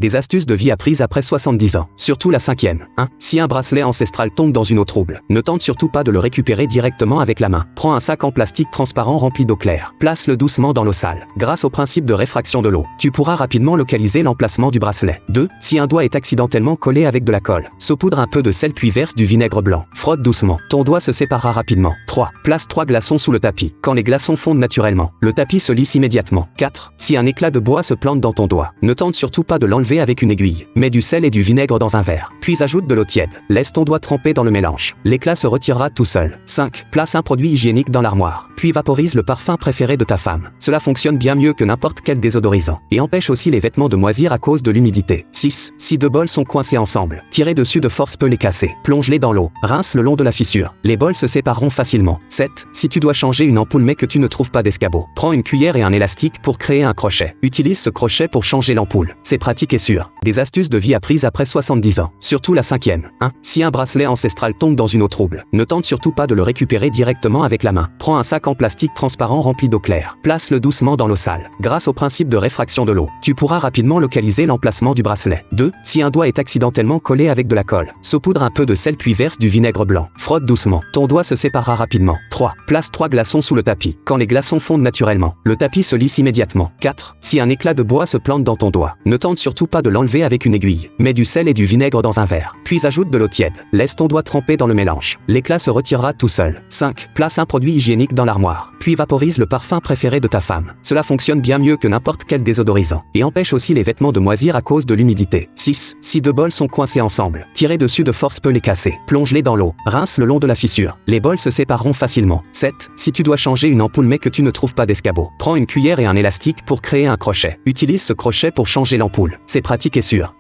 Des astuces de vie apprises après 70 ans. Surtout la 5e. 1. Si un bracelet ancestral tombe dans une eau trouble, ne tente surtout pas de le récupérer directement avec la main. Prends un sac en plastique transparent rempli d'eau claire. Place-le doucement dans l'eau sale. Grâce au principe de réfraction de l'eau, tu pourras rapidement localiser l'emplacement du bracelet. 2. Si un doigt est accidentellement collé avec de la colle, saupoudre un peu de sel puis verse du vinaigre blanc. Frotte doucement. Ton doigt se séparera rapidement. 3. Place 3 glaçons sous le tapis. Quand les glaçons fondent naturellement, le tapis se lisse immédiatement. 4. Si un éclat de bois se plante dans ton doigt, ne tente surtout pas de l'enlever avec une aiguille. Mets du sel et du vinaigre dans un verre. Puis ajoute de l'eau tiède. Laisse ton doigt tremper dans le mélange. L'éclat se retirera tout seul. 5. Place un produit hygiénique dans l'armoire. Puis vaporise le parfum préféré de ta femme. Cela fonctionne bien mieux que n'importe quel désodorisant. Et empêche aussi les vêtements de moisir à cause de l'humidité. 6. Si deux bols sont coincés ensemble, tirer dessus de force peut les casser. Plonge-les dans l'eau. Rince le long de la fissure. Les bols se sépareront facilement. 7. Si tu dois changer une ampoule mais que tu ne trouves pas d'escabeau, prends une cuillère et un élastique pour créer un crochet. Utilise ce crochet pour changer l'ampoule. C'est pratique et sûr. Des astuces de vie apprises après 70 ans. Surtout la 5e. 1. Si un bracelet ancestral tombe dans une eau trouble, ne tente surtout pas de le récupérer directement avec la main. Prends un sac en plastique transparent rempli d'eau claire. Place-le doucement dans l'eau sale. Grâce au principe de réfraction de l'eau, tu pourras rapidement localiser l'emplacement du bracelet. 2. Si un doigt est accidentellement collé avec de la colle, saupoudre un peu de sel puis verse du vinaigre blanc. Frotte doucement. Ton doigt se séparera rapidement. 3. Place 3 glaçons sous le tapis. Quand les glaçons fondent naturellement, le tapis se lisse immédiatement. 4. Si un éclat de bois se plante dans ton doigt, ne tente surtout pas de l'enlever avec une aiguille. Mets du sel et du vinaigre dans un verre. Puis ajoute de l'eau tiède. Laisse ton doigt tremper dans le mélange. L'éclat se retirera tout seul. 5. Place un produit hygiénique dans l'armoire. Puis vaporise le parfum préféré de ta femme. Cela fonctionne bien mieux que n'importe quel désodorisant. Et empêche aussi les vêtements de moisir à cause de l'humidité. 6. Si deux bols sont coincés ensemble, tirer dessus de force peut les casser. Plonge-les dans l'eau. Rince le long de la fissure. Les bols se sépareront facilement. 7. Si tu dois changer une ampoule mais que tu ne trouves pas d'escabeau, prends une cuillère et un élastique pour créer un crochet. Utilise ce crochet pour changer l'ampoule. C'est pratique et sûr.